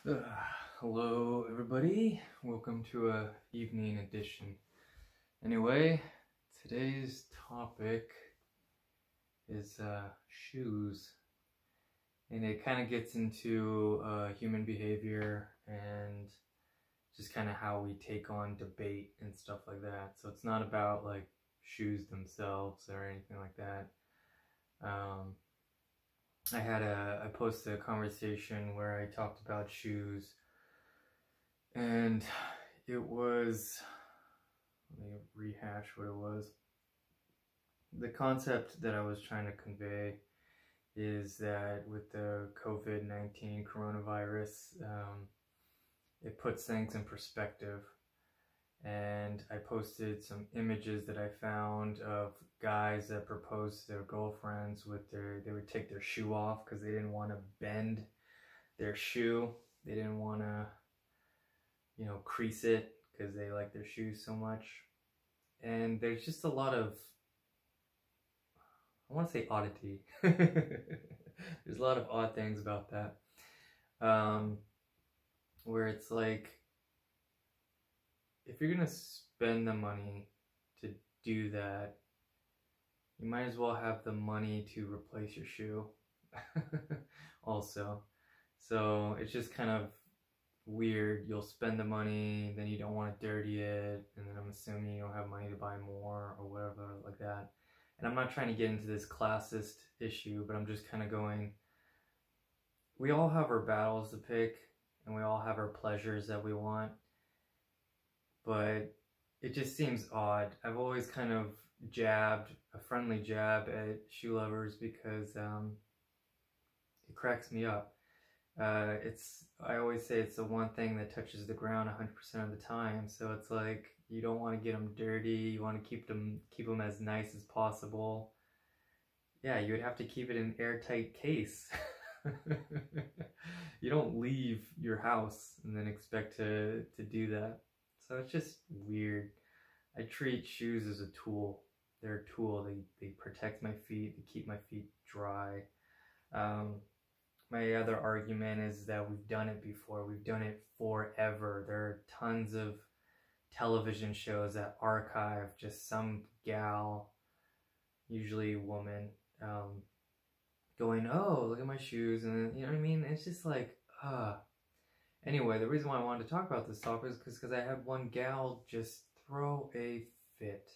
Uh, Hello everybody, welcome to a evening edition. Anyway, today's topic is shoes, and it kind of gets into human behavior and just kind of how we take on debate and stuff like that. So it's not about like shoes themselves or anything like that. I posted a conversation where I talked about shoes, and it was, let me rehash what it was. The concept that I was trying to convey is that with the COVID-19 coronavirus, it puts things in perspective. And I posted some images that I found of guys that proposed to their girlfriends with they would take their shoe off because they didn't want to bend their shoe. They didn't want to, crease it because they like their shoes so much. And there's just a lot of, I want to say oddity. There's a lot of odd things about that. Where it's like, if you're gonna spend the money to do that, you might as well have the money to replace your shoe also. So it's just kind of weird. You'll spend the money, then you don't want to dirty it, and then I'm assuming you don't have money to buy more or whatever like that. And I'm not trying to get into this classist issue, but I'm just kind of going, we all have our battles to pick, and we all have our pleasures that we want. But it just seems odd. I've always kind of jabbed, a friendly jab at shoe lovers because it cracks me up. I always say it's the one thing that touches the ground 100% of the time. So it's like, you don't want to get them dirty. You want to keep them as nice as possible. Yeah, you would have to keep it in an airtight case. You don't leave your house and then expect to do that. So it's just weird. I treat shoes as a tool. They're a tool. They protect my feet. They keep my feet dry. My other argument is that we've done it before. We've done it forever. There are tons of television shows that archive just some gal, usually a woman, going, oh, look at my shoes. And you know what I mean? It's just like, Anyway, the reason why I wanted to talk about this topic is because I had one gal just throw a fit.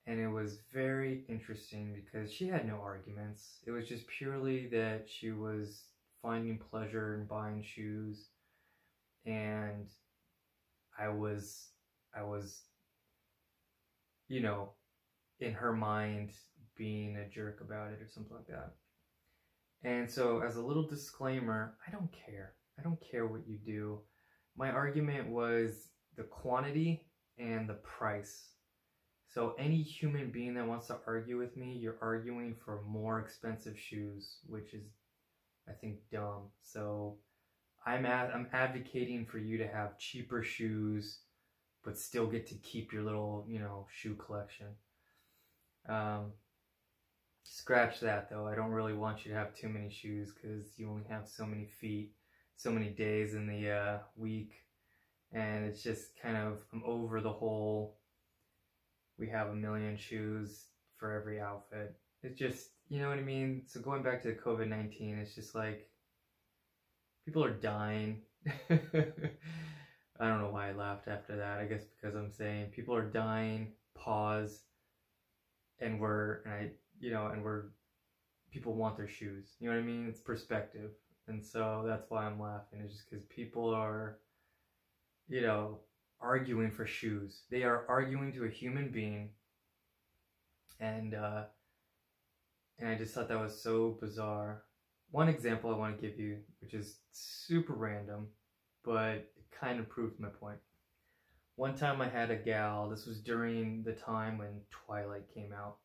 And it was very interesting because she had no arguments. It was just purely that she was finding pleasure in buying shoes. And I was, in her mind being a jerk about it or something like that. And so as a little disclaimer, I don't care. I don't care what you do. My argument was the quantity and the price. So any human being that wants to argue with me, you're arguing for more expensive shoes, which is, I think, dumb. So I'm advocating for you to have cheaper shoes, but still get to keep your little, shoe collection. Scratch that though. I don't really want you to have too many shoes because you only have so many feet, so many days in the week, and it's just kind of, I'm over the whole, we have a million shoes for every outfit. It's just, you know what I mean? So going back to COVID-19, it's just like, people are dying. I don't know why I laughed after that. I guess because I'm saying people are dying, pause, and people want their shoes. You know what I mean? It's perspective. And so that's why I'm laughing. It's just because people are, arguing for shoes. They are arguing to a human being. And I just thought that was so bizarre. One example I want to give you, which is super random, but it kind of proved my point. One time I had a gal, this was during the time when Twilight came out,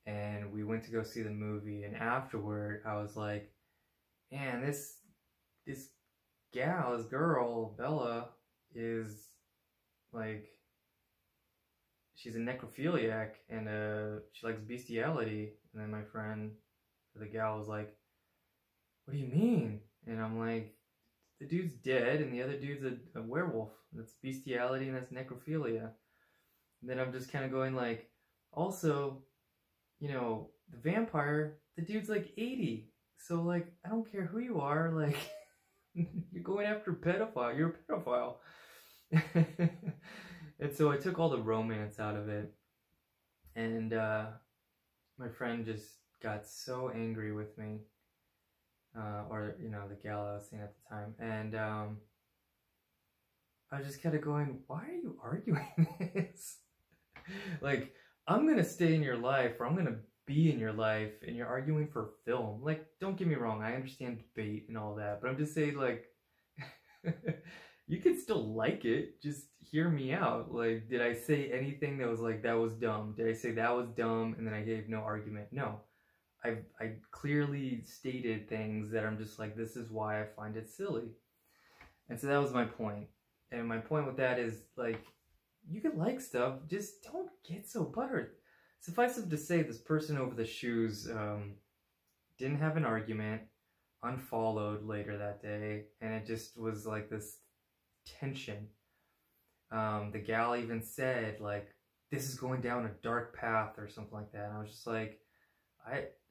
and we went to go see the movie, and afterward I was like, man, this girl, Bella, is like, she's a necrophiliac, and she likes bestiality. And then my friend, the gal, was like, what do you mean? And I'm like, the dude's dead and the other dude's a werewolf. That's bestiality and that's necrophilia. And then I'm just kind of going like, also, you know, the vampire, the dude's like 80. So like, I don't care who you are, like, you're going after a pedophile. You're a pedophile. And so I took all the romance out of it. And my friend just got so angry with me. Or, you know, the gal I was seeing at the time. And I was just kind of going, why are you arguing this? Like, I'm going to stay in your life, or I'm going to be in your life, and you're arguing for film. Like, don't get me wrong, I understand debate and all that, but I'm just saying, like, you can still like it, just hear me out. Like, did I say anything that was like, that was dumb? Did I say that was dumb and then I gave no argument? No. I clearly stated things that I'm just like, this is why I find it silly. And so that was my point. And my point with that is, like, you can like stuff, just don't get so buttered. Suffice it to say, this person over the shoes didn't have an argument, unfollowed later that day, and it just was like this tension. The gal even said, like, this is going down a dark path or something like that. And I was just like,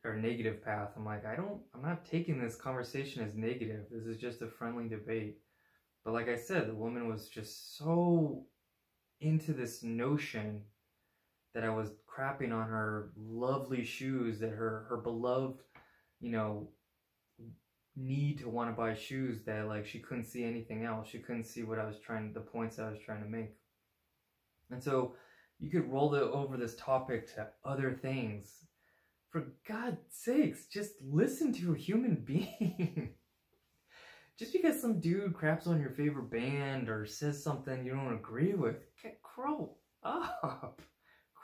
or negative path. I'm like, I'm not taking this conversation as negative. This is just a friendly debate. But like I said, the woman was just so into this notion that I was crapping on her lovely shoes, that her beloved, you know, need to want to buy shoes, that like she couldn't see anything else. She couldn't see what I was the points I was trying to make. And so you could roll over this topic to other things. For God's sakes, just listen to a human being. Just because some dude craps on your favorite band or says something you don't agree with, grow up.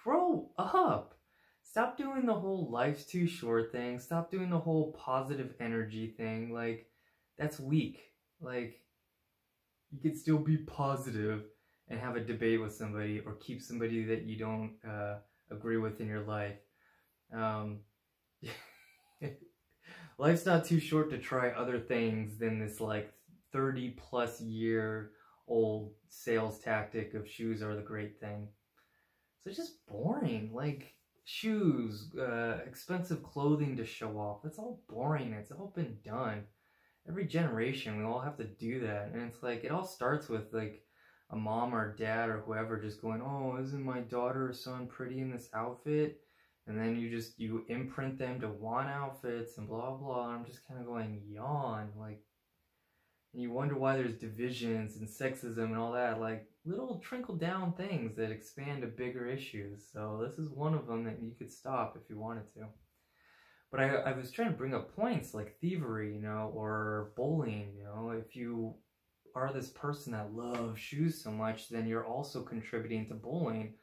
Grow up. Stop doing the whole life's too short thing. Stop doing the whole positive energy thing. Like, that's weak. Like, you could still be positive and have a debate with somebody, or keep somebody that you don't agree with in your life. Life's not too short to try other things than this like 30+ year old sales tactic of shoes are the great thing. So it's just boring. Like, shoes, expensive clothing to show off, that's all boring. It's all been done. Every generation, we all have to do that. And it's like, it all starts with like a mom or dad or whoever just going, oh, isn't my daughter or son pretty in this outfit? And then you imprint them to want outfits and blah, blah. And I'm just kind of going, yawn. Like, and you wonder why there's divisions and sexism and all that. Like, little trickle down things that expand to bigger issues. So this is one of them that you could stop if you wanted to. But I was trying to bring up points like thievery, you know, or bowling, you know. If you are this person that loves shoes so much, then you're also contributing to bowling,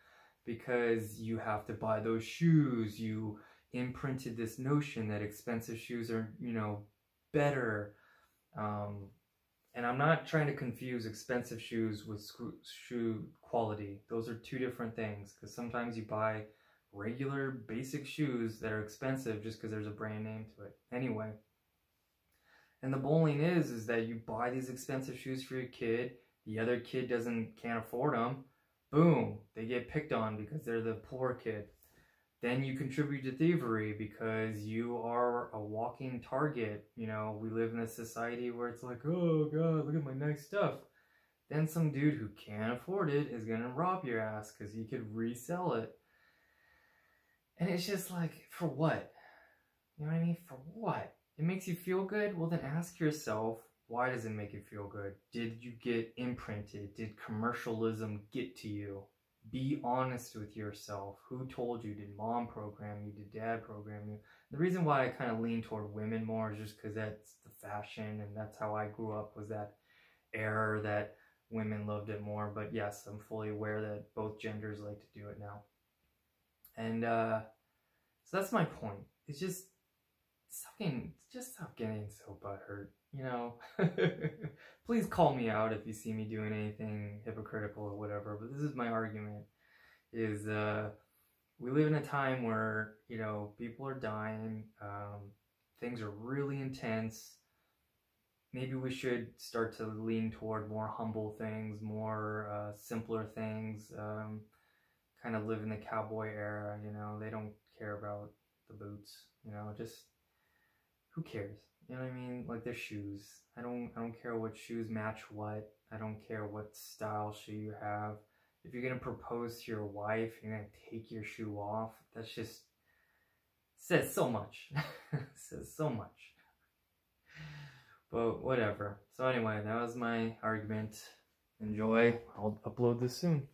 because you have to buy those shoes. You imprinted this notion that expensive shoes are, you know, better. And I'm not trying to confuse expensive shoes with shoe quality. Those are two different things, because sometimes you buy regular basic shoes that are expensive just because there's a brand name to it. Anyway, and the bowling is that you buy these expensive shoes for your kid. The other kid can't afford them. Boom, they get picked on because they're the poor kid. Then you contribute to thievery because you are a walking target. You know, we live in a society where it's like, oh God, look at my nice stuff. Then some dude who can't afford it is gonna rob your ass because he could resell it. And it's just like, for what? You know what I mean? For what? It makes you feel good? Well, then ask yourself, why does it make you feel good? Did you get imprinted? Did commercialism get to you? Be honest with yourself. Who told you? Did mom program you? Did dad program you? The reason why I kind of lean toward women more is just because that's the fashion, and that's how I grew up, was that era that women loved it more. But yes, I'm fully aware that both genders like to do it now. And so that's my point. It's just stop getting so butthurt, you know. Please call me out if you see me doing anything hypocritical or whatever, but this is my argument, is we live in a time where, you know, people are dying, things are really intense, maybe we should start to lean toward more humble things, more simpler things, kind of live in the cowboy era, you know. They don't care about the boots, you know, just who cares? You know what I mean? Like their shoes. I don't care what shoes match what. I don't care what style shoe you have. If you're gonna propose to your wife, you're gonna take your shoe off. That's just says so much. Says so much. But whatever. So anyway, that was my argument. Enjoy. I'll upload this soon.